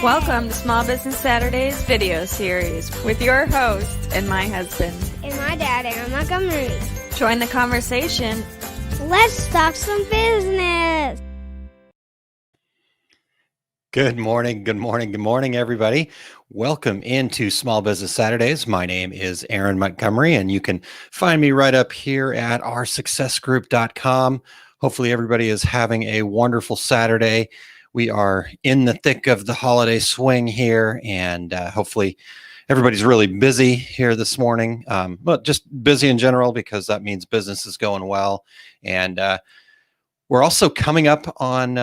Welcome to Small Business Saturdays video series with your host and my husband. And my dad, Aaron Montgomery. Join the conversation. Let's talk some business. Good morning, everybody. Welcome into Small Business Saturdays. My name is Aaron Montgomery, and you can find me right up here at oursuccessgroup.com. Hopefully everybody is having a wonderful Saturday. We are in the thick of the holiday swing here, and hopefully everybody's really busy here this morning, but just busy in general because that means business is going well. And we're also coming up on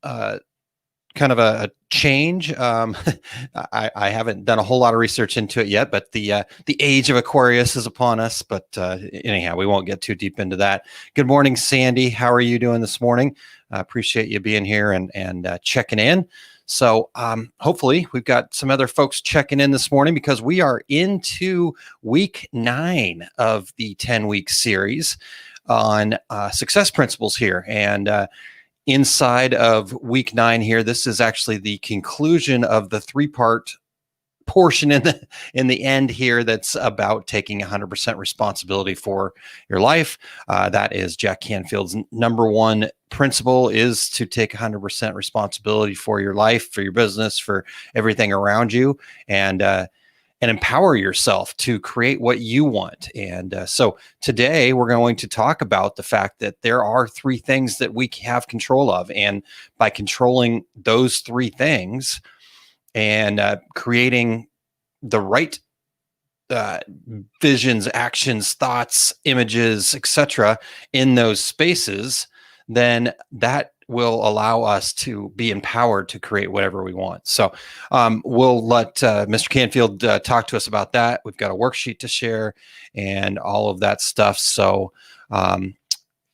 kind of a change. I haven't done a whole lot of research into it yet, but the age of Aquarius is upon us. But anyhow, we won't get too deep into that. Good morning, Sandy. How are you doing this morning? I appreciate you being here and checking in. So hopefully we've got some other folks checking in this morning because we are into week 9 of the 10-week series on success principles here. And inside of week 9 here, this is actually the conclusion of the 3-part portion in the end here that's about taking 100% responsibility for your life. That is Jack Canfield's number 1 principle, is to take 100% responsibility for your life, for your business, for everything around you, and empower yourself to create what you want. And so today we're going to talk about the fact that there are 3 things that we have control of. And by controlling those 3 things and creating the right visions, actions, thoughts, images, etc. in those spaces, then that will allow us to be empowered to create whatever we want. So we'll let Mr. Canfield talk to us about that. We've got a worksheet to share and all of that stuff. So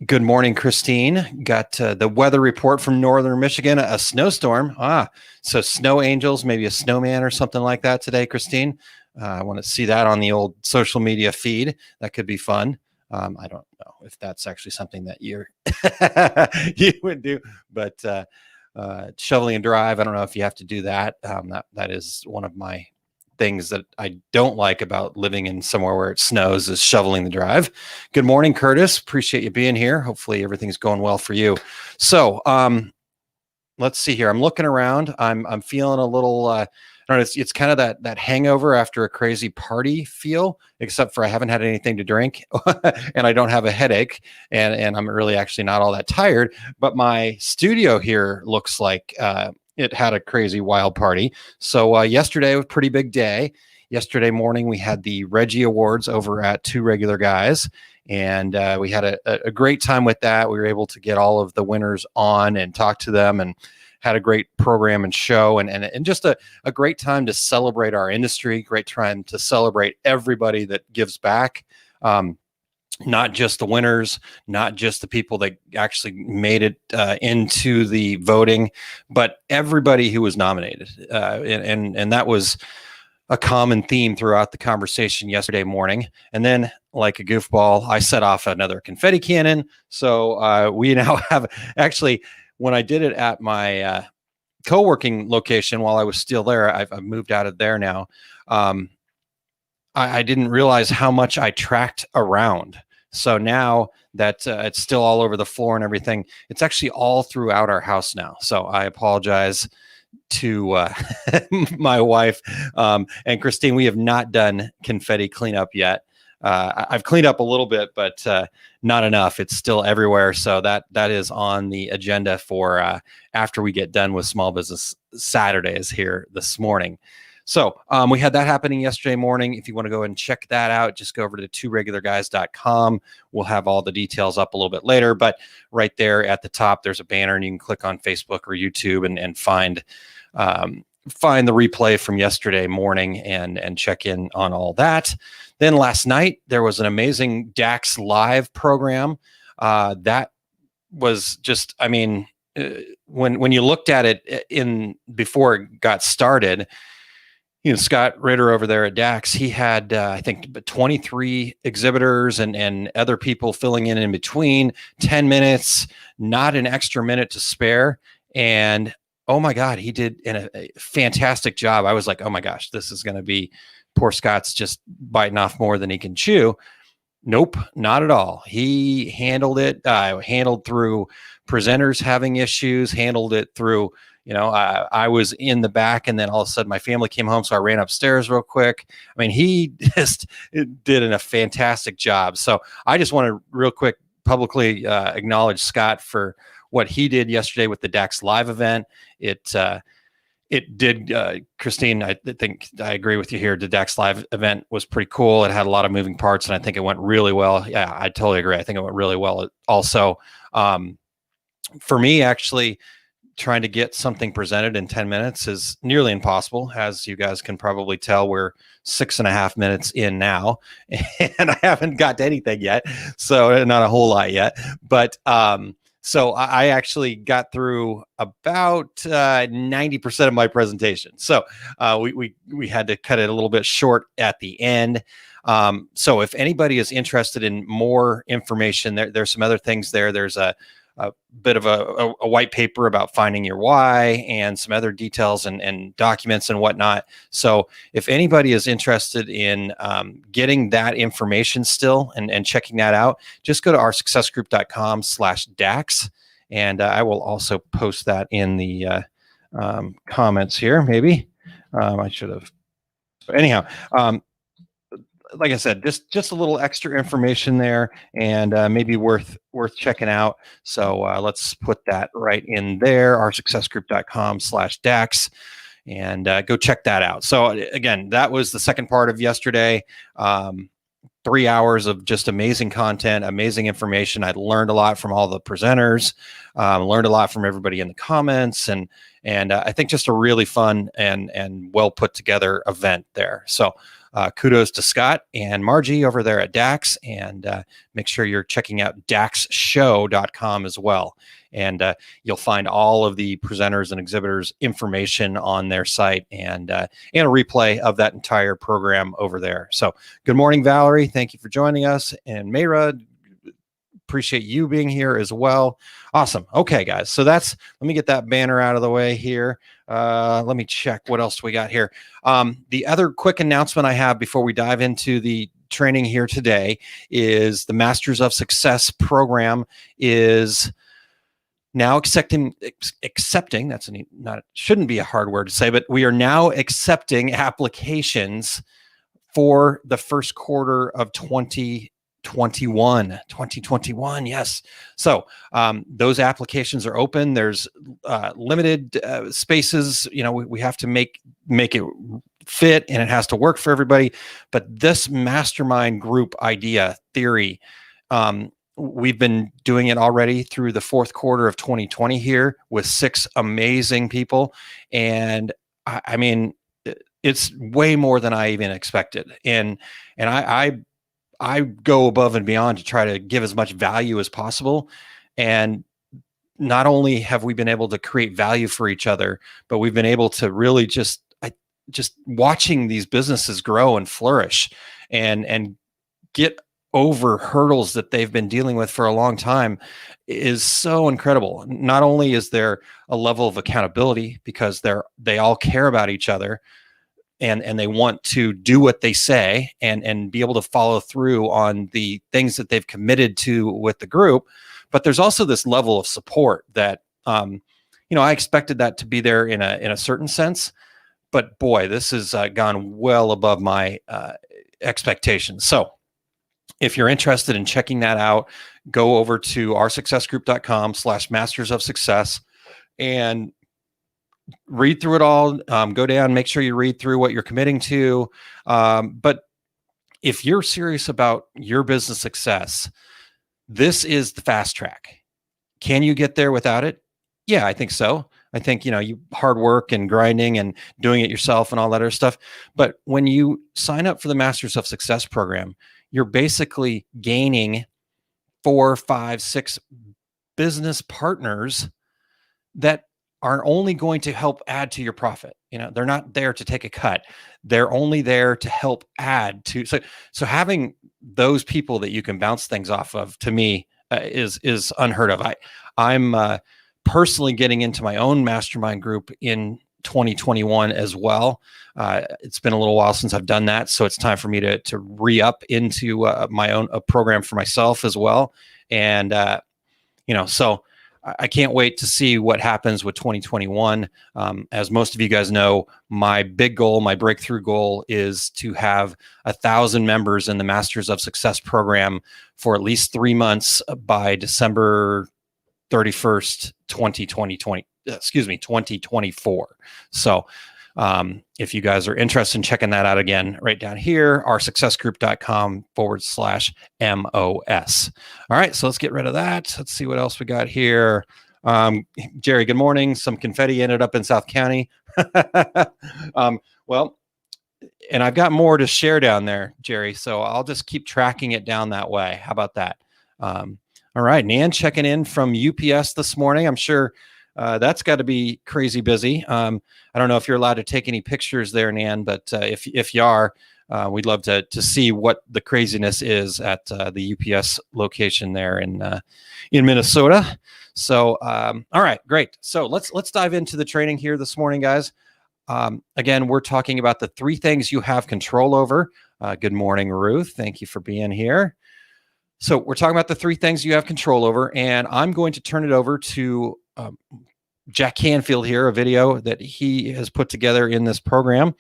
good morning, Christine. Got the weather report from northern Michigan, a snowstorm. So snow angels, maybe a snowman or something like that today, Christine. I want to see that on the old social media feed. That could be fun. I don't know if that's actually something that you would do, but shoveling and drive, I don't know if you have to do that. That is one of my things that I don't like about living in somewhere where it snows, is shoveling the drive. Good morning, Curtis. Appreciate you being here. Hopefully everything's going well for you. So let's see here. I'm looking around. I'm feeling a little I don't know, it's kind of that hangover after a crazy party feel, except for I haven't had anything to drink and I don't have a headache, and I'm really actually not all that tired. But my studio here looks like it had a crazy wild party. So yesterday was a pretty big day. Yesterday morning we had the Reggie Awards over at Two Regular Guys, and we had a great time with that. We were able to get all of the winners on and talk to them, and had a great program and show, and just a great time to celebrate our industry, great time to celebrate everybody that gives back. Not just the winners, not just the people that actually made it into the voting, but everybody who was nominated. And that was a common theme throughout the conversation yesterday morning. And then, like a goofball, I set off another confetti cannon. So we now have, actually, when I did it at my co-working location while I was still there, I've moved out of there now. I didn't realize how much I tracked around. So now that it's still all over the floor and everything, it's actually all throughout our house now. So I apologize to my wife and Christine. We have not done confetti cleanup yet. I've cleaned up a little bit, but not enough. It's still everywhere. So that is on the agenda for after we get done with Small Business Saturdays here this morning. So we had that happening yesterday morning. If you want to go and check that out, just go over to tworegularguys.com. We'll have all the details up a little bit later, but right there at the top, there's a banner and you can click on Facebook or YouTube and find the replay from yesterday morning and check in on all that. Then last night, there was an amazing DAX live program. That was just, I mean, when you looked at it before it got started, Scott Ritter over there at DAX, he had, I think, 23 exhibitors and other people filling in between, 10 minutes, not an extra minute to spare. And oh my God, he did a fantastic job. I was like, oh my gosh, this is going to be poor Scott's just biting off more than he can chew. Nope, not at all. He handled it, handled through presenters having issues, handled it through, I was in the back and then all of a sudden my family came home. So I ran upstairs real quick. I mean, he just did a fantastic job. So I just want to real quick publicly acknowledge Scott for what he did yesterday with the DAX live event. It did, Christine, I think I agree with you here. The DAX live event was pretty cool. It had a lot of moving parts and I think it went really well. Yeah, I totally agree. I think it went really well. Also, for me, actually, trying to get something presented in 10 minutes is nearly impossible. As you guys can probably tell, we're 6.5 minutes in now and I haven't got to anything yet. So not a whole lot yet, but, so I actually got through about 90% of my presentation. So we had to cut it a little bit short at the end. So if anybody is interested in more information, there's some other things there. There's a bit of a white paper about finding your why and some other details and documents and whatnot. So if anybody is interested in getting that information still and checking that out, just go to oursuccessgroup.com/DAX. And I will also post that in the comments here, maybe. I should have. But anyhow, like I said, just a little extra information there, and maybe worth checking out. So let's put that right in there, oursuccessgroup.com/DAX, and go check that out. So again, that was the second part of yesterday. 3 hours of just amazing content, amazing information. I learned a lot from all the presenters, learned a lot from everybody in the comments, and I think just a really fun and well put together event there. So kudos to Scott and Margie over there at DAX, and make sure you're checking out daxshow.com as well. And you'll find all of the presenters and exhibitors information on their site, and a replay of that entire program over there. So good morning, Valerie. Thank you for joining us. And Mayra, appreciate you being here as well. Awesome. Okay, guys. So let me get that banner out of the way here. Let me check what else we got here. The other quick announcement I have before we dive into the training here today is the Masters of Success program is now accepting, that's shouldn't be a hard word to say, but we are now accepting applications for the first quarter of 2021. Yes. So those applications are open. There's limited spaces. We have to make it fit, and it has to work for everybody. But this mastermind group idea theory, we've been doing it already through the fourth quarter of 2020 here with 6 amazing people. And I mean, it's way more than I even expected. And I go above and beyond to try to give as much value as possible. And not only have we been able to create value for each other, but we've been able to really just watching these businesses grow and flourish and get over hurdles that they've been dealing with for a long time is so incredible. Not only is there a level of accountability because they all care about each other, and they want to do what they say and be able to follow through on the things that they've committed to with the group. But there's also this level of support that, I expected that to be there in a certain sense, but boy, this has gone well above my expectations. So if you're interested in checking that out, go over to oursuccessgroup.com/masters of success and read through it all. Go down, make sure you read through what you're committing to. But if you're serious about your business success, this is the fast track. Can you get there without it? Yeah, I think so. I think, you hard work and grinding and doing it yourself and all that other stuff. But when you sign up for the Masters of Success program, you're basically gaining 4, 5, 6 business partners that are only going to help add to your profit. They're not there to take a cut. They're only there to help add to. So having those people that you can bounce things off of, to me, is unheard of. I'm personally getting into my own mastermind group in 2021 as well. It's been a little while since I've done that, so it's time for me to re-up into my own program for myself as well. And so I can't wait to see what happens with 2021. As most of you guys know, my big goal, my breakthrough goal, is to have 1,000 members in the Masters of Success program for at least 3 months by December 31st, 2024. So if you guys are interested in checking that out, again, right down here, oursuccessgroup.com/MOS. All right, so let's get rid of that. Let's see what else we got here. Jerry, good morning. Some confetti ended up in South County. Well, and I've got more to share down there, Jerry, so I'll just keep tracking it down that way. How about that? All right, Nan checking in from UPS this morning. I'm sure that's got to be crazy busy. I don't know if you're allowed to take any pictures there, Nan, but if you are, we'd love to see what the craziness is at the UPS location there in Minnesota. So, all right, great. So let's dive into the training here this morning, guys. Again, we're talking about the 3 things you have control over. Good morning, Ruth. Thank you for being here. So we're talking about the 3 things you have control over, and I'm going to turn it over to Jack Canfield here, a video that he has put together in this program.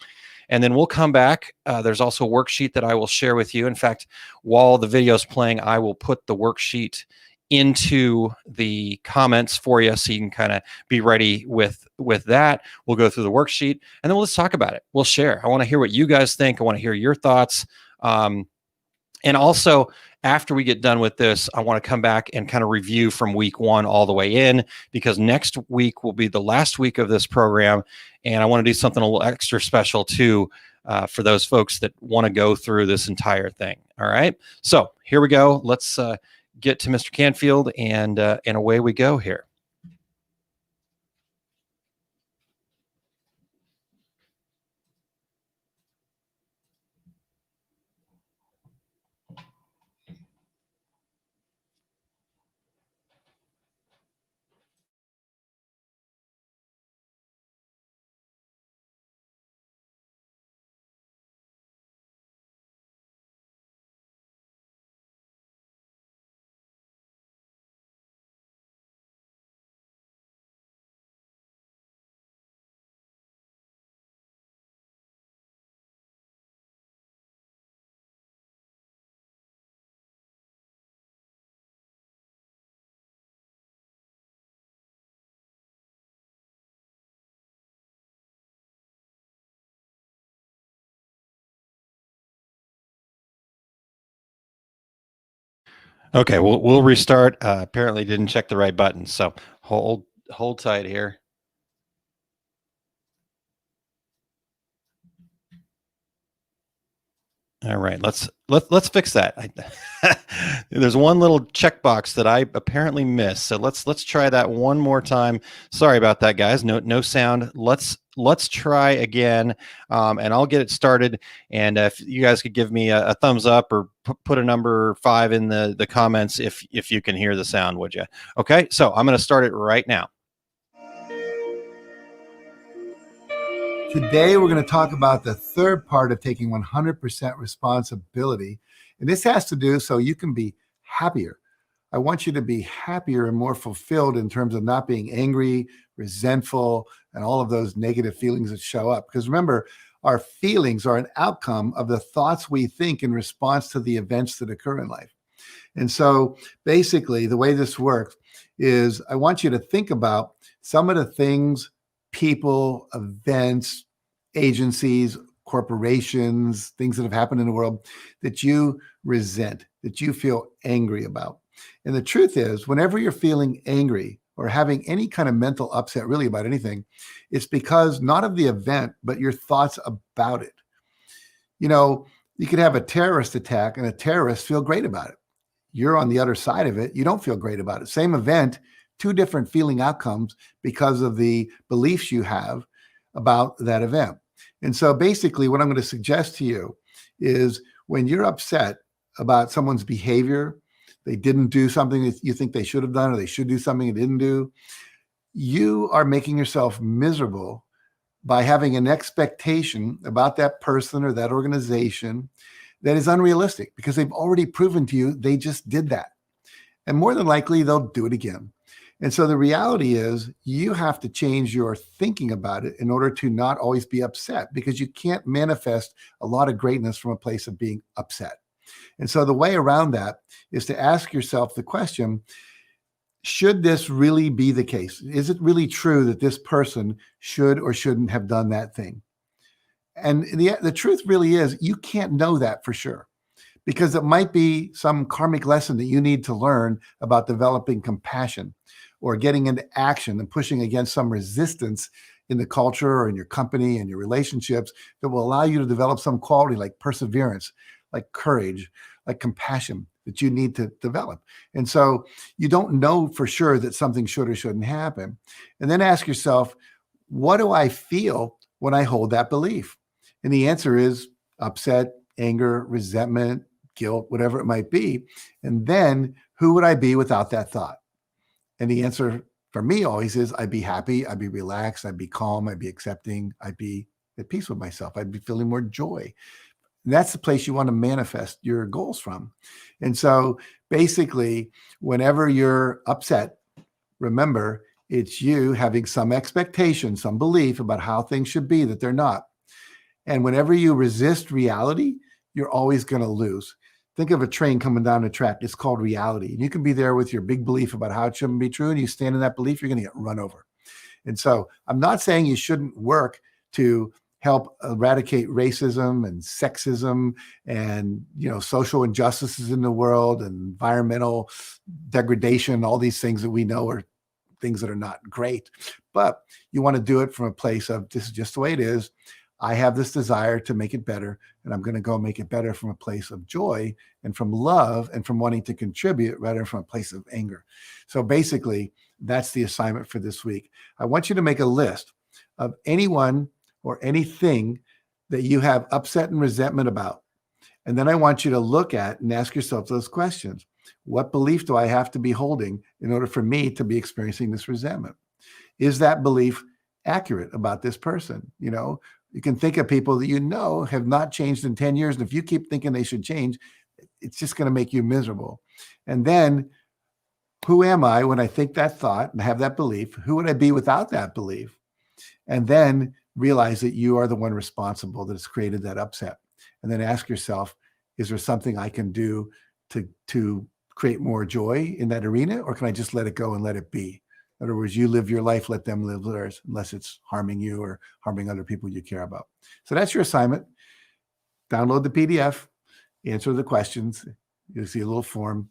And then we'll come back. There's also a worksheet that I will share with you. In fact, while the video is playing, I will put the worksheet into the comments for you so you can kind of be ready with that. We'll go through the worksheet, and then we'll just talk about it. We'll share. I want to hear what you guys think. I want to hear your thoughts. And also, after we get done with this, I want to come back and kind of review from week 1 all the way in, because next week will be the last week of this program. And I want to do something a little extra special too, for those folks that want to go through this entire thing. All right. So here we go. Let's get to Mr. Canfield, and away we go here. Okay, we'll restart. Apparently didn't check the right button, so hold tight here. All right, let's fix that. There's one little checkbox that I apparently missed, so let's try that one more time. Sorry about that, guys. No sound. Let's try again, and I'll get it started. And if you guys could give me a thumbs up or put a number 5 in the comments if you can hear the sound, would you? Okay, so I'm going to start it right now. Today, we're going to talk about the third part of taking 100% responsibility. And this has to do so you can be happier. I want you to be happier and more fulfilled in terms of not being angry, resentful, and all of those negative feelings that show up. Because remember, our feelings are an outcome of the thoughts we think in response to the events that occur in life. And so basically, the way this works is I want you to think about some of the things, people, events, agencies, corporations, things that have happened in the world that you resent, that you feel angry about. And the truth is, whenever you're feeling angry or having any kind of mental upset really about anything, it's because not of the event, but your thoughts about it. You know, you could have a terrorist attack and a terrorist feel great about it. You're on the other side of it. You don't feel great about it. Same event, 2 different feeling outcomes because of the beliefs you have about that event. And so basically what I'm going to suggest to you is when you're upset about someone's behavior, they didn't do something that you think they should have done, or they should do something they didn't do, you are making yourself miserable by having an expectation about that person or that organization that is unrealistic because they've already proven to you they just did that. And more than likely, they'll do it again. And so the reality is you have to change your thinking about it in order to not always be upset, because you can't manifest a lot of greatness from a place of being upset. And so the way around that is to ask yourself the question, should this really be the case? Is it really true that this person should or shouldn't have done that thing? And the truth really is you can't know that for sure, because it might be some karmic lesson that you need to learn about developing compassion or getting into action and pushing against some resistance in the culture or in your company and your relationships that will allow you to develop some quality like perseverance, like courage, like compassion that you need to develop. And so you don't know for sure that something should or shouldn't happen. And then ask yourself, what do I feel when I hold that belief? And the answer is upset, anger, resentment, guilt, whatever it might be. And then who would I be without that thought? And the answer for me always is I'd be happy, I'd be relaxed, I'd be calm, I'd be accepting, I'd be at peace with myself, I'd be feeling more joy. And that's the place you want to manifest your goals from. And so basically, whenever you're upset, remember, it's you having some expectation, some belief about how things should be that they're not. And whenever you resist reality, you're always going to lose. Think of a train coming down the track. It's called reality. And you can be there with your big belief about how it shouldn't be true, and you stand in that belief, you're going to get run over. And so I'm not saying you shouldn't work to help eradicate racism and sexism and, social injustices in the world and environmental degradation, all these things that we know are things that are not great. But you want to do it from a place of, this is just the way it is. I have this desire to make it better, and I'm going to go make it better from a place of joy and from love and from wanting to contribute rather than from a place of anger. So basically, that's the assignment for this week. I want you to make a list of anyone or anything that you have upset and resentment about. And then I want you to look at and ask yourself those questions. What belief do I have to be holding in order for me to be experiencing this resentment? Is that belief accurate about this person? You can think of people that have not changed in 10 years. And if you keep thinking they should change, it's just going to make you miserable. And then who am I when I think that thought and have that belief? Who would I be without that belief? And then realize that you are the one responsible that has created that upset. And then ask yourself, is there something I can do to create more joy in that arena? Or can I just let it go and let it be? In other words, you live your life, let them live theirs, unless it's harming you or harming other people you care about. So that's your assignment. Download the PDF, answer the questions. You'll see a little form.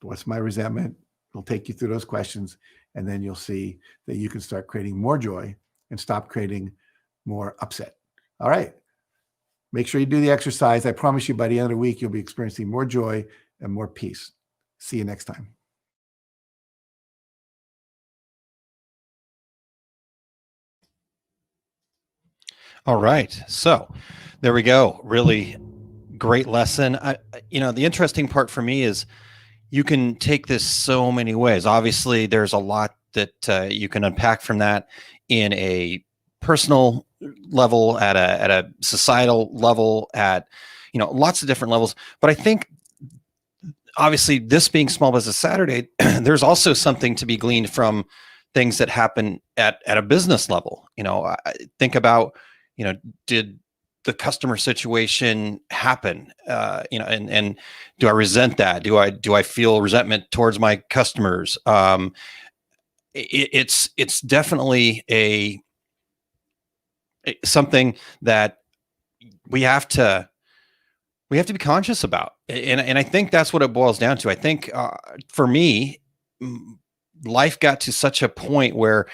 What's my resentment? It'll take you through those questions. And then you'll see that you can start creating more joy and stop creating more upset. All right. Make sure you do the exercise. I promise you by the end of the week, you'll be experiencing more joy and more peace. See you next time. All right. So there we go. Really great lesson. The interesting part for me is you can take this so many ways. Obviously, there's a lot that you can unpack from that in a personal level, at a societal level, at lots of different levels. But I think obviously this being Small Business Saturday, there's also something to be gleaned from things that happen at a business level. I think about, did the customer situation happen? And do I resent that? Do I feel resentment towards my customers? It's definitely something that we have to be conscious about. And I think that's what it boils down to. I think for me, life got to such a point where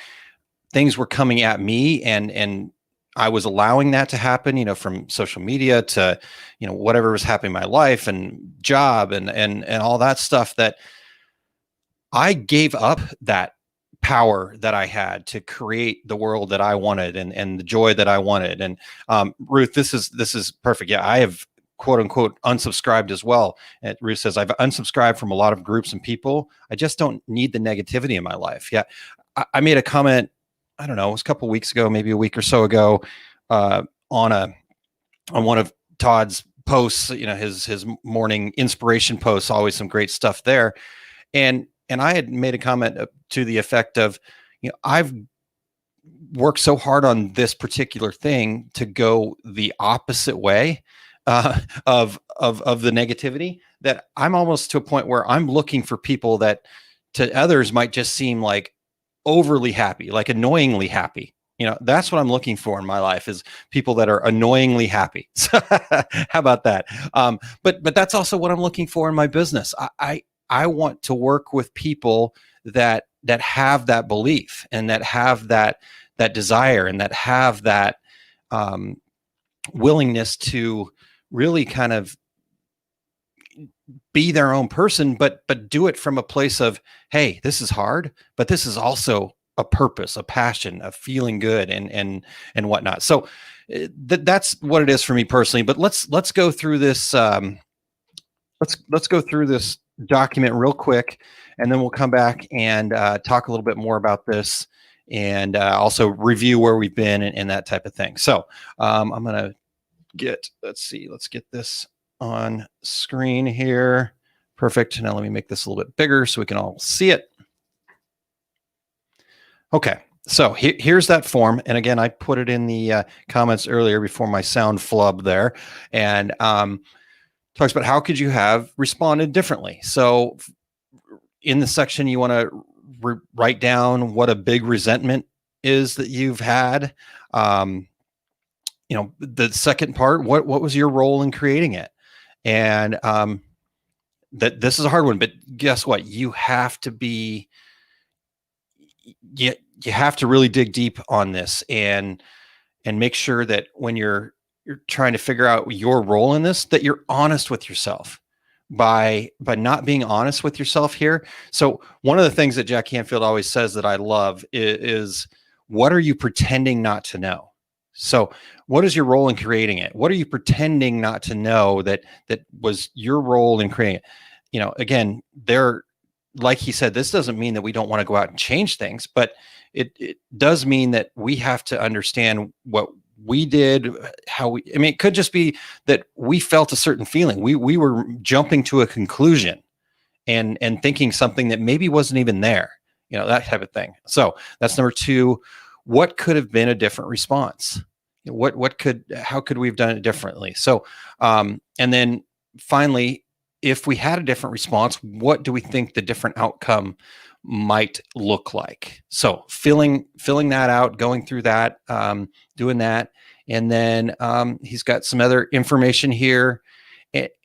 things were coming at me and I was allowing that to happen, from social media to, whatever was happening in my life and job and all that stuff, that I gave up that power that I had to create the world that I wanted and the joy that I wanted. And Ruth, this is perfect. Yeah, I have quote unquote unsubscribed as well. And Ruth says, I've unsubscribed from a lot of groups and people. I just don't need the negativity in my life. Yeah. I made a comment, I don't know, it was a couple of weeks ago, maybe a week or so ago, on one of Todd's posts, his morning inspiration posts, always some great stuff there. And I had made a comment to the effect of, I've worked so hard on this particular thing to go the opposite way of the negativity, that I'm almost to a point where I'm looking for people that to others might just seem like overly happy, like annoyingly happy. That's what I'm looking for in my life, is people that are annoyingly happy. How about that? But that's also what I'm looking for in my business. I want to work with people that have that belief, and that have that desire, and that have that willingness to really kind of be their own person, but do it from a place of, hey, this is hard, but this is also a purpose, a passion, a feeling good, and whatnot. So that's what it is for me personally. But let's go through this. Let's go through this document real quick, and then we'll come back and talk a little bit more about this, and also review where we've been, and that type of thing. So I'm gonna let's get this on screen here. Perfect. Now let me make this a little bit bigger so we can all see it. Okay, so here's that form. And again, I put it in the comments earlier before my sound flub there. And talks about how could you have responded differently. So in the section, you want to write down what a big resentment is that you've had. The second part, what was your role in creating it? And that this is a hard one, but guess what? You have to really dig deep on this, and make sure that when you're trying to figure out your role in this, that you're honest with yourself. By not being honest with yourself here. So one of the things that Jack Canfield always says that I love is what are you pretending not to know? So what is your role in creating it? What are you pretending not to know that was your role in creating it? Again, like he said, this doesn't mean that we don't want to go out and change things, but it does mean that we have to understand what we did, it could just be that we felt a certain feeling. We were jumping to a conclusion and thinking something that maybe wasn't even there, that type of thing. So that's number two. What could have been a different response? How could we have done it differently? So, and then finally, if we had a different response, what do we think the different outcome might look like? So filling that out, going through that, doing that. And then he's got some other information here.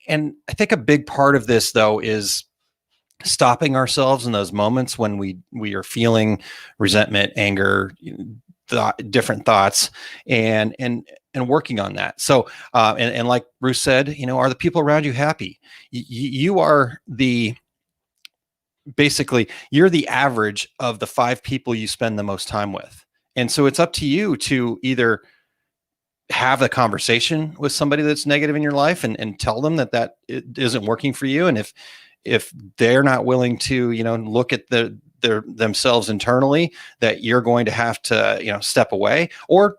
And I think a big part of this, though, is stopping ourselves in those moments when we are feeling resentment, anger, different thoughts, and working on that. So, and like Bruce said, are the people around you happy? You are basically, you're the average of the 5 people you spend the most time with. And so it's up to you to either have a conversation with somebody that's negative in your life and tell them that it isn't working for you. And if they're not willing to, look at themselves internally, that you're going to have to, step away, or,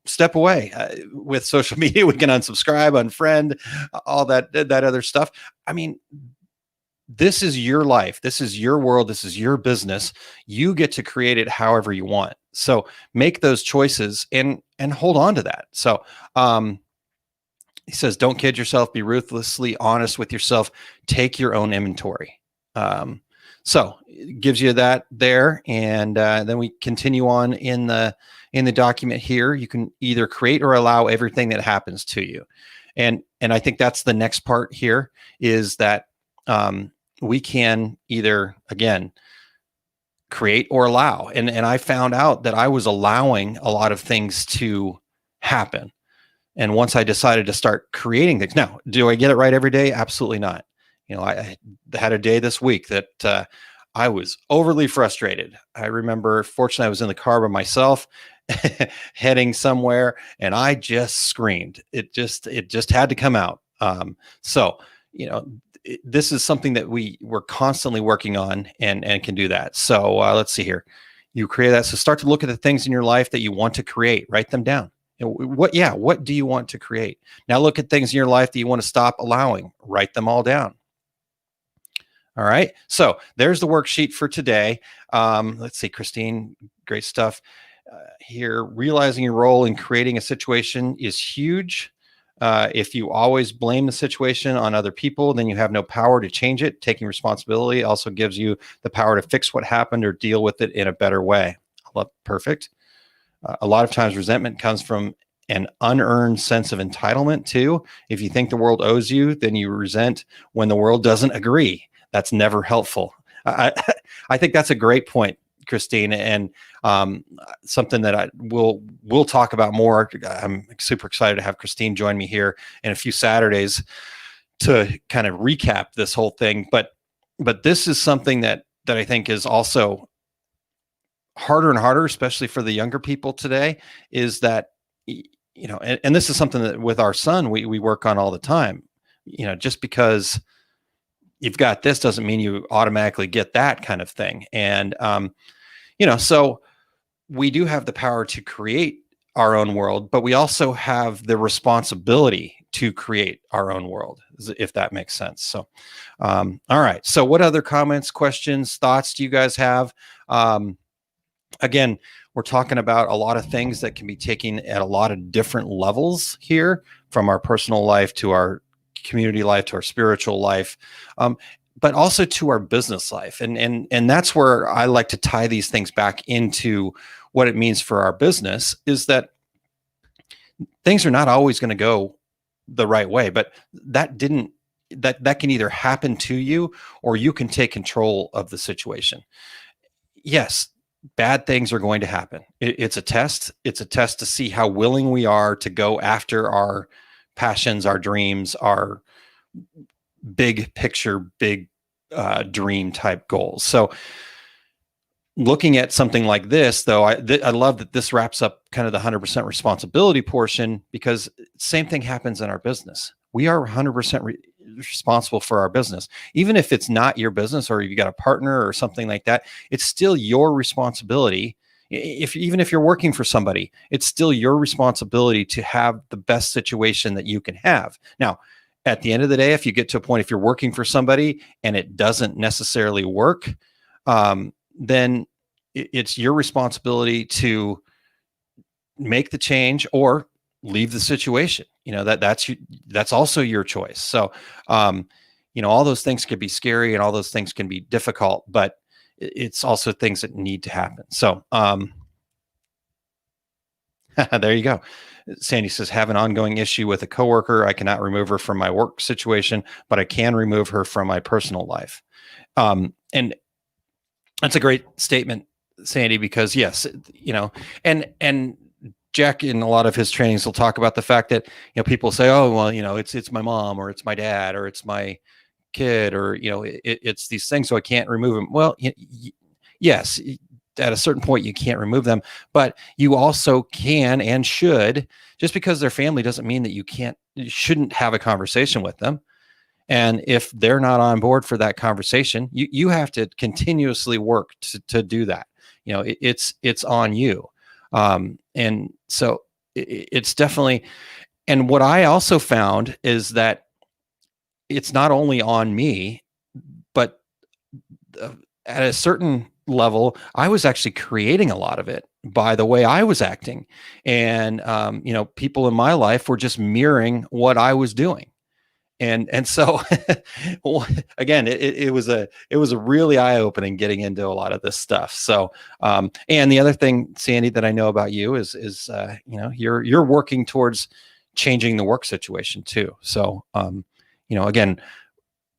step away. With social media, we can unsubscribe, unfriend, all that other stuff. This is your life. This is your world. This is your business. You get to create it however you want. So make those choices and hold on to that. So he says, don't kid yourself. Be ruthlessly honest with yourself. Take your own inventory. So it gives you that there. And then we continue on in the document here. You can either create or allow everything that happens to you. And I think that's the next part here, is that we can either, again, create or allow. And I found out that I was allowing a lot of things to happen. And once I decided to start creating things, now, do I get it right every day? Absolutely not. I had a day this week that I was overly frustrated. I remember, fortunately, I was in the car by myself heading somewhere, and I just screamed. It just had to come out. So, this is something that we're constantly working on and can do that. So let's see here. You create that. So start to look at the things in your life that you want to create. Write them down. What do you want to create? Now look at things in your life that you want to stop allowing. Write them all down. All right. So there's the worksheet for today. Let's see, Christine, great stuff here. Realizing your role in creating a situation is huge. If you always blame the situation on other people, then you have no power to change it. Taking responsibility also gives you the power to fix what happened or deal with it in a better way. Perfect. A lot of times resentment comes from an unearned sense of entitlement too. If you think the world owes you, then you resent when the world doesn't agree. That's never helpful. I think that's a great point, Christine, and something that we'll talk about more. I'm super excited to have Christine join me here in a few Saturdays to kind of recap this whole thing. But this is something that I think is also harder and harder, especially for the younger people today, is that, and this is something that with our son, we work on all the time. Just because you've got this doesn't mean you automatically get that kind of thing. And, so we do have the power to create our own world, but we also have the responsibility to create our own world, if that makes sense. So, all right. So what other comments, questions, thoughts do you guys have? Again, we're talking about a lot of things that can be taken at a lot of different levels here, from our personal life to our community life to our spiritual life, but also to our business life. And that's where I like to tie these things back into what it means for our business, is that things are not always going to go the right way, but that can either happen to you or you can take control of the situation. Yes, bad things are going to happen. It's a test. It's a test to see how willing we are to go after our passions, our dreams, our big picture, big dream type goals. So looking at something like this, though, I love that this wraps up kind of the 100% responsibility portion, because same thing happens in our business. We are 100% responsible for our business. Even if it's not your business or you got a partner or something like that, it's still your responsibility. Even if you're working for somebody, it's still your responsibility to have the best situation that you can have. Now, at the end of the day, if you get to a point, if you're working for somebody and it doesn't necessarily work, then it's your responsibility to make the change or leave the situation. That's also your choice. So, all those things can be scary and all those things can be difficult, but it's also things that need to happen. So, there you go. Sandy says, have an ongoing issue with a coworker. I cannot remove her from my work situation, but I can remove her from my personal life. And that's a great statement, Sandy, because yes, and Jack in a lot of his trainings will talk about the fact that, people say, oh, well, it's my mom or it's my dad or it's my kid or, it's these things, so I can't remove them. Well, yes, at a certain point you can't remove them, but you also can and should. Just because they're family doesn't mean that you shouldn't have a conversation with them. And if they're not on board for that conversation, you have to continuously work to do that. It's on you. And so it's definitely, and what I also found is that it's not only on me, but at a certain level, I was actually creating a lot of it by the way I was acting. And, people in my life were just mirroring what I was doing. And so again, it was a really eye-opening getting into a lot of this stuff. So, and the other thing, Sandy, that I know about you is you're working towards changing the work situation too. So, again,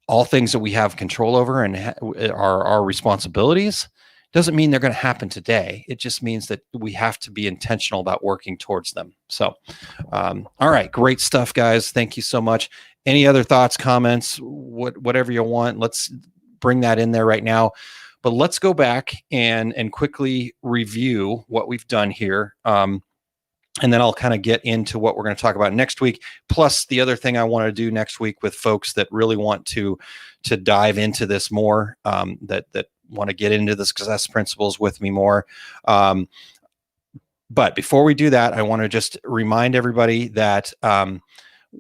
all things that we have control over and are our responsibilities doesn't mean they're going to happen today. It just means that we have to be intentional about working towards them. So, all right, great stuff, guys. Thank you so much. Any other thoughts, comments, whatever you want, let's bring that in there right now. But let's go back and quickly review what we've done here. And then I'll kind of get into what we're going to talk about next week. Plus, the other thing I want to do next week with folks that really want to dive into this more, that want to get into the success principles with me more. But before we do that, I want to just remind everybody that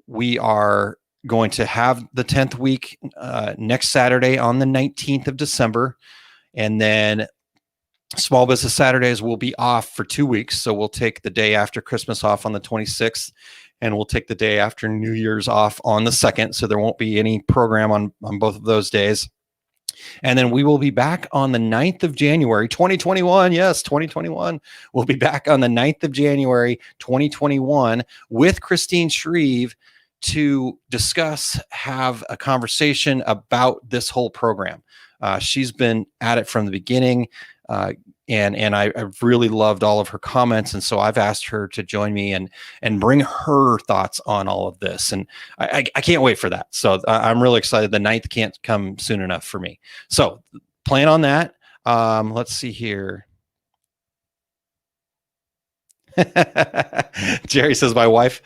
we are going to have the 10th week next Saturday on the 19th of December. And then Small Business Saturdays will be off for 2 weeks. So we'll take the day after Christmas off on the 26th, and we'll take the day after New Year's off on the 2nd. So there won't be any program on both of those days. And then we will be back on the 9th of January, 2021. Yes, 2021. We'll be back on the 9th of January, 2021 with Christine Shreve to discuss, have a conversation about this whole program. She's been at it from the beginning, and I've really loved all of her comments. And so I've asked her to join me and bring her thoughts on all of this. And I can't wait for that. So I'm really excited. The 9th can't come soon enough for me. So plan on that. Let's see here. Jerry says, my wife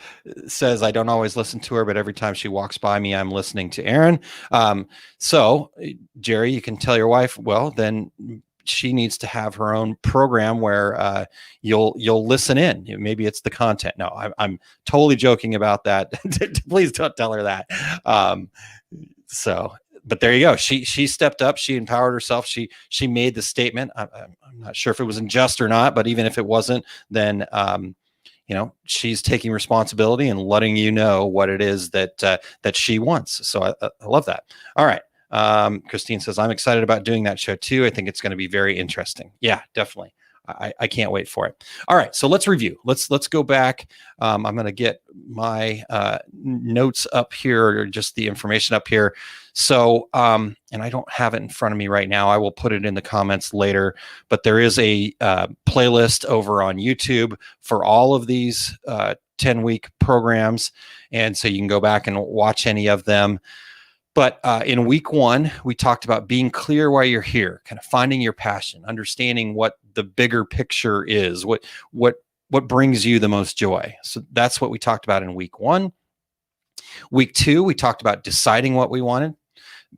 says I don't always listen to her, but every time she walks by me, I'm listening to Aaron. So Jerry, you can tell your wife, well, then she needs to have her own program where you'll listen in. Maybe it's the content. No, I'm totally joking about that. Please don't tell her that. But there you go. She stepped up. She empowered herself. She made the statement. I'm not sure if it was unjust or not, but even if it wasn't, then she's taking responsibility and letting you know what it is that she wants. So I love that. All right. Christine says, I'm excited about doing that show too. I think it's going to be very interesting. Yeah, definitely. I can't wait for it. All right. So let's review. Let's go back. I'm going to get my notes up here, or just the information up here. So, and I don't have it in front of me right now. I will put it in the comments later, but there is a playlist over on YouTube for all of these 10-week programs. And so you can go back and watch any of them. But in week 1, we talked about being clear why you're here, kind of finding your passion, understanding what the bigger picture is, what brings you the most joy. So that's what we talked about in week 1. Week 2, we talked about deciding what we wanted.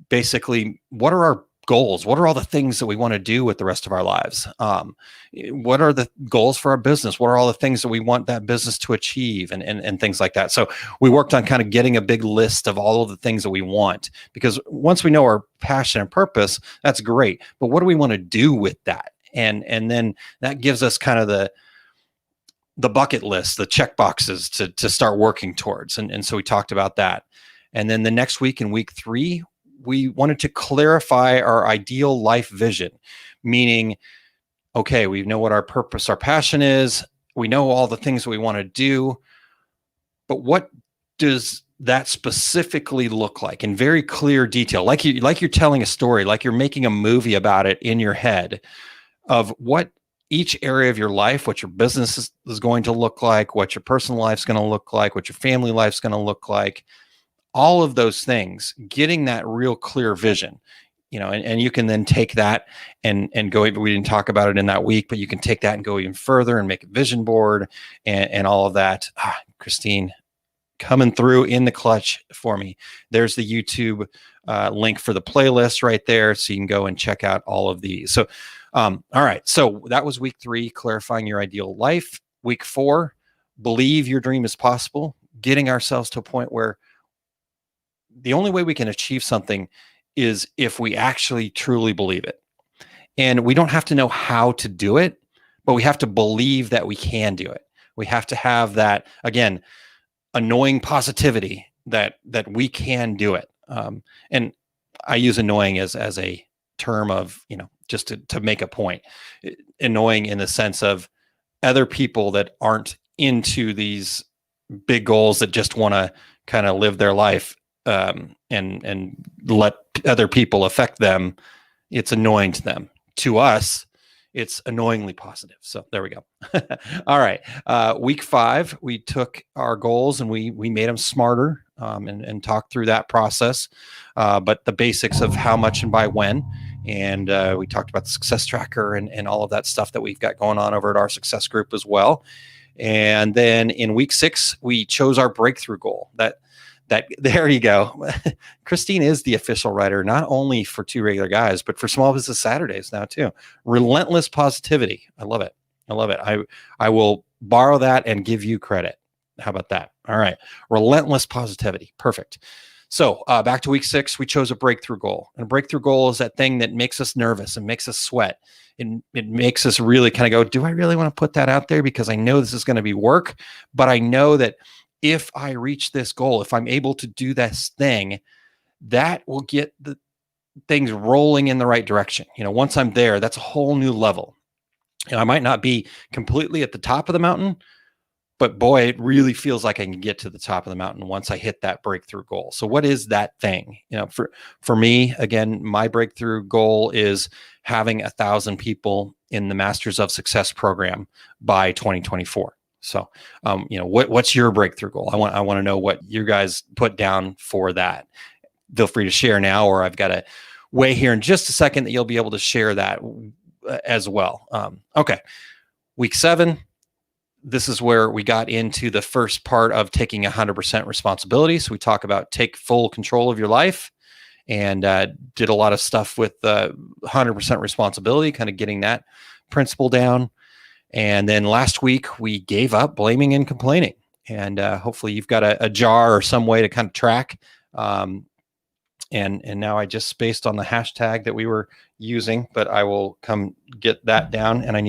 Basically, what are our goals? What are all the things that we want to do with the rest of our lives? What are the goals for our business? What are all the things that we want that business to achieve, and things like that? So we worked on kind of getting a big list of all of the things that we want, because once we know our passion and purpose, that's great. But what do we want to do with that? And then that gives us kind of the bucket list, the check boxes to start working towards. And so we talked about that. And then the next week, in week 3, we wanted to clarify our ideal life vision, meaning, okay, we know what our purpose, our passion is. We know all the things that we want to do, but what does that specifically look like in very clear detail? Like you're telling a story, like you're making a movie about it in your head, of what each area of your life, what your business is going to look like, what your personal life's going to look like, what your family life's going to look like. All of those things, getting that real clear vision, and you can then take that and go. We didn't talk about it in that week, but you can take that and go even further and make a vision board and all of that. Christine, coming through in the clutch for me. There's the YouTube link for the playlist right there, so you can go and check out all of these. So, all right. So that was week 3, clarifying your ideal life. Week 4, believe your dream is possible, getting ourselves to a point where the only way we can achieve something is if we actually truly believe it. And we don't have to know how to do it, but we have to believe that we can do it. We have to have that, again, annoying positivity that we can do it. And I use annoying as a term of, just to make a point. Annoying in the sense of other people that aren't into these big goals, that just want to kind of live their life and let other people affect them. It's annoying to them. To us, it's annoyingly positive. So there we go. All right. Week 5, we took our goals and we made them smarter, and talked through that process. But the basics of how much and by when. And we talked about the success tracker and all of that stuff that we've got going on over at our success group as well. And then in week 6, we chose our breakthrough goal. that there you go. Christine is the official writer, not only for Two Regular Guys, but for Small Business Saturdays now too. Relentless positivity. I love it. I love it. I will borrow that and give you credit. How about that? All right. Relentless positivity. Perfect. So back to week 6, we chose a breakthrough goal. And a breakthrough goal is that thing that makes us nervous and makes us sweat. It makes us really kind of go, do I really want to put that out there? Because I know this is going to be work, but I know that if I reach this goal, if I'm able to do this thing, that will get the things rolling in the right direction. Once I'm there, that's a whole new level. I might not be completely at the top of the mountain, but boy, it really feels like I can get to the top of the mountain once I hit that breakthrough goal. So what is that thing? For me, again, my breakthrough goal is having 1,000 people in the Masters of Success program by 2024. So, what's your breakthrough goal? I want to know what you guys put down for that. Feel free to share now, or I've got a way here in just a second that you'll be able to share that as well. Okay. Week 7. This is where we got into the first part of taking 100% responsibility. So we talk about take full control of your life, and did a lot of stuff with 100% responsibility, kind of getting that principle down. And then last week we gave up blaming and complaining, and hopefully you've got a jar or some way to kind of track. And now I just spaced on the hashtag that we were using, but I will come get that down. And I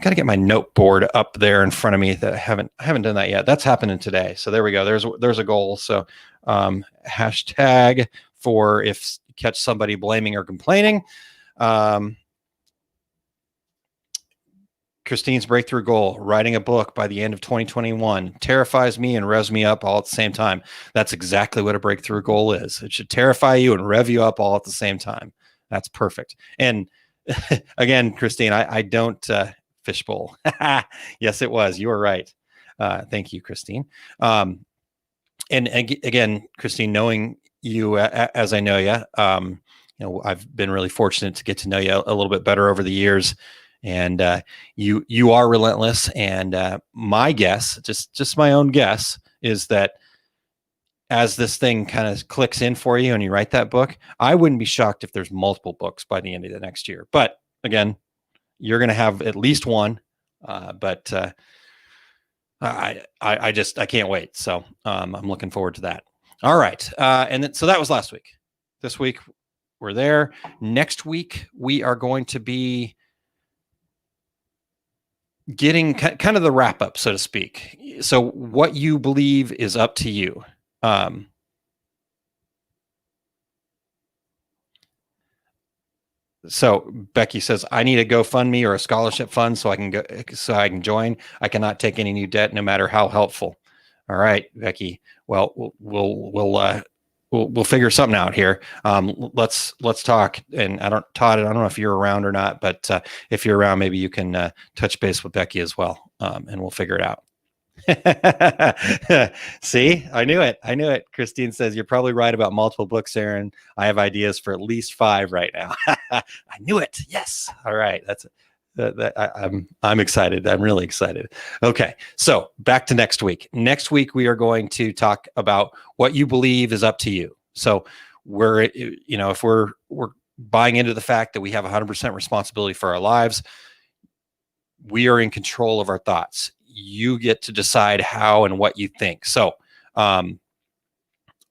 got to get my note board up there in front of me. That I haven't done that yet. That's happening today. So there we go. There's a goal. So hashtag for if you catch somebody blaming or complaining. Christine's breakthrough goal, writing a book by the end of 2021, terrifies me and revs me up all at the same time. That's exactly what a breakthrough goal is. It should terrify you and rev you up all at the same time. That's perfect. And again, Christine, I don't fishbowl. Yes, it was. You were right. Thank you, Christine. And again, Christine, knowing you as I know you, I've been really fortunate to get to know you a little bit better over the years. And you are relentless. And my guess, just my own guess, is that as this thing kind of clicks in for you and you write that book, I wouldn't be shocked if there's multiple books by the end of the next year. But again, you're going to have at least one. But I can't wait. So I'm looking forward to that. All right. So that was last week. This week we're there. Next week we are going to be getting kind of the wrap up, so to speak. So what you believe is up to you. So Becky says, I need a GoFundMe or a scholarship fund so I can join. I cannot take any new debt, no matter how helpful. All right, Becky. Well, we'll figure something out here. Let's talk. And Todd, I don't know if you're around or not, but if you're around, maybe you can touch base with Becky as well, and we'll figure it out. See, I knew it. Christine says, you're probably right about multiple books, Aaron. I have ideas for at least 5 right now. I knew it. Yes. All right. I'm excited. I'm really excited. Okay. So back to next week. Next week, we are going to talk about what you believe is up to you. So if we're buying into the fact that we have 100% responsibility for our lives, we are in control of our thoughts. You get to decide how and what you think. So,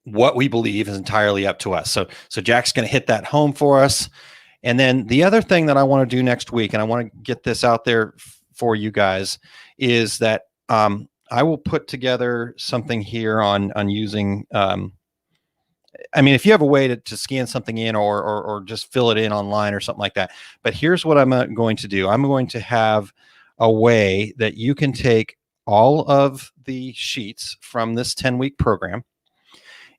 what we believe is entirely up to us. So Jack's going to hit that home for us. And then the other thing that I want to do next week, and I want to get this out there for you guys, is that I will put together something here on using. If you have a way to scan something in or just fill it in online or something like that. But here's what I'm going to do. I'm going to have a way that you can take all of the sheets from this 10-week program.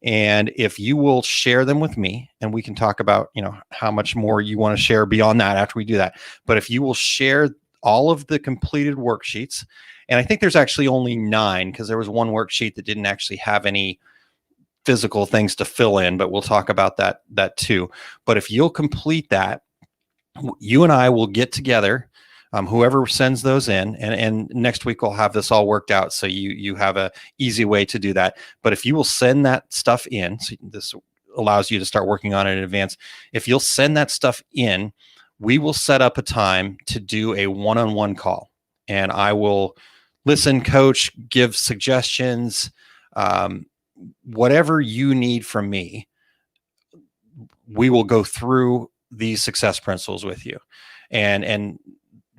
And if you will share them with me, and we can talk about, how much more you want to share beyond that after we do that. But if you will share all of the completed worksheets, and I think there's actually only 9, because there was one worksheet that didn't actually have any physical things to fill in, but we'll talk about that too. But if you'll complete that, you and I will get together whoever sends those in, and next week we'll have this all worked out, so you have a easy way to do that. But if you will send that stuff in, so this allows you to start working on it in advance. If you'll send that stuff in, we will set up a time to do a one-on-one call, and I will listen, coach, give suggestions, whatever you need from me. We will go through these success principles with you, and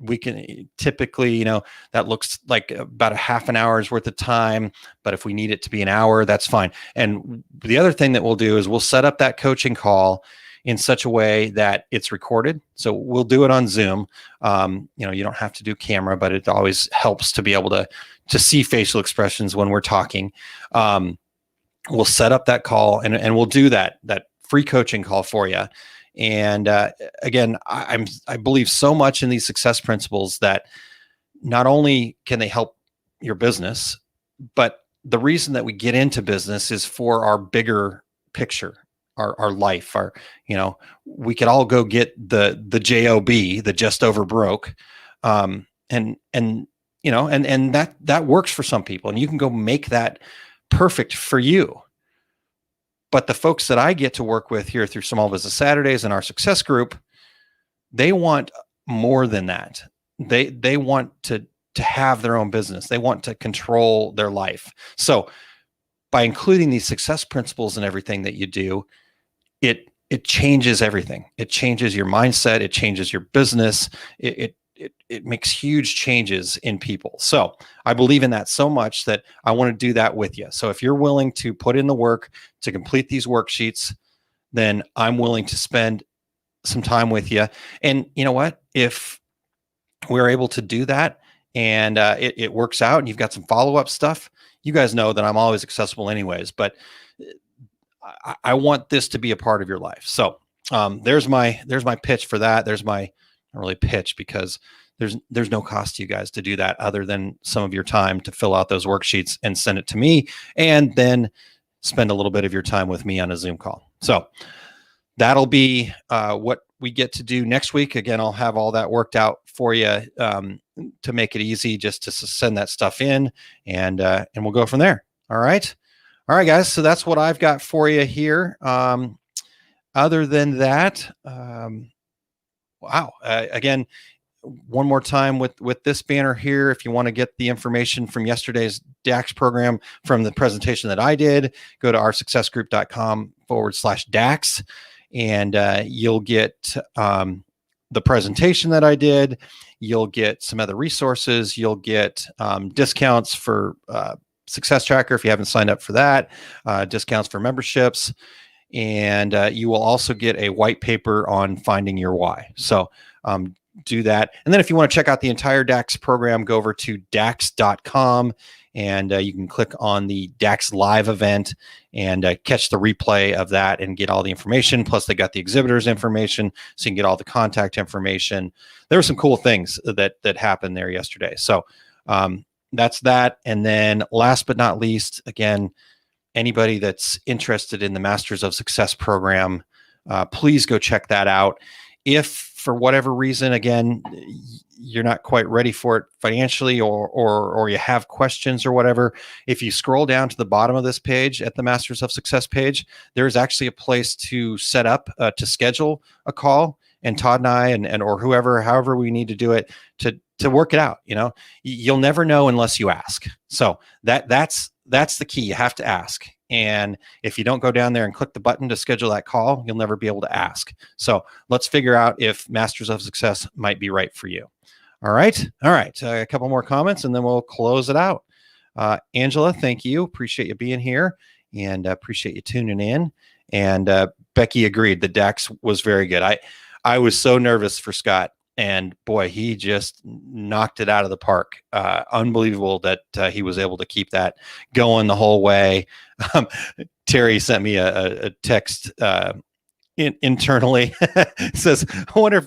we can typically, that looks like about a half an hour's worth of time, but if we need it to be an hour, that's fine. And the other thing that we'll do is we'll set up that coaching call in such a way that it's recorded. So we'll do it on Zoom. You don't have to do camera, but it always helps to be able to see facial expressions when we're talking. We'll set up that call and we'll do that free coaching call for you. And again, I believe so much in these success principles that not only can they help your business, but the reason that we get into business is for our bigger picture, our life, we could all go get the job, the just over broke. And that works for some people, and you can go make that perfect for you. But the folks that I get to work with here through Small Business Saturdays and our success group, they want more than that. They want to have their own business. They want to control their life. So by including these success principles in everything that you do, it changes everything. It changes your mindset. It changes your business. It makes huge changes in people. So I believe in that so much that I want to do that with you. So if you're willing to put in the work to complete these worksheets, then I'm willing to spend some time with you. And you know what? If we're able to do that and it works out and you've got some follow-up stuff, you guys know that I'm always accessible anyways, but I want this to be a part of your life. So there's my pitch for that. There's my, not really pitch, because there's no cost to you guys to do that other than some of your time to fill out those worksheets and send it to me, and then spend a little bit of your time with me on a Zoom call. So that'll be what we get to do next week. Again, I'll have all that worked out for you to make it easy just to send that stuff in, and we'll go from there. All right, guys. So that's what I've got for you here. Other than that, wow. Again, one more time with this banner here, if you want to get the information from yesterday's DAX program from the presentation that I did, go to oursuccessgroup.com/DAX, and you'll get the presentation that I did. You'll get some other resources. You'll get discounts for Success Tracker if you haven't signed up for that, discounts for memberships, and you will also get a white paper on finding your why. So do that. And then if you want to check out the entire DAX program, go over to dax.com, and you can click on the DAX live event and catch the replay of that and get all the information. Plus they got the exhibitors information, so you can get all the contact information. There were some cool things that happened there yesterday. So that's that. And then last but not least, again, anybody that's interested in the Masters of Success program, please go check that out. If for whatever reason, again, you're not quite ready for it financially, or you have questions or whatever, if you scroll down to the bottom of this page at the Masters of Success page, there's actually a place to set up to schedule a call, and Todd and I and or however we need to do it to work it out. You'll never know unless you ask. So that's the key. You have to ask. And if you don't go down there and click the button to schedule that call, you'll never be able to ask. So let's figure out if Masters of Success might be right for you. All right. A couple more comments and then we'll close it out. Angela, thank you. Appreciate you being here, and appreciate you tuning in. And Becky agreed. The DAX was very good. I was so nervous for Scott, and boy, he just knocked it out of the park. Unbelievable that he was able to keep that going the whole way. Terry sent me a text internally. It says, I wonder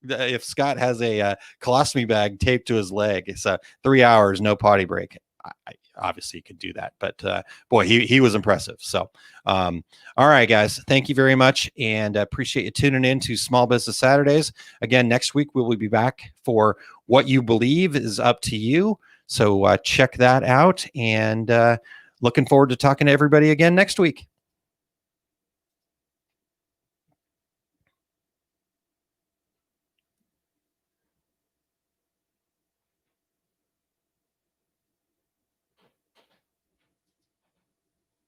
if Scott has a colostomy bag taped to his leg. It's 3 hours, no potty break. I obviously could do that, but boy, he was impressive. So, all right, guys, thank you very much, and appreciate you tuning in to Small Business Saturdays. Again, next week we will be back for What you believe is up to you. So check that out, and looking forward to talking to everybody again next week.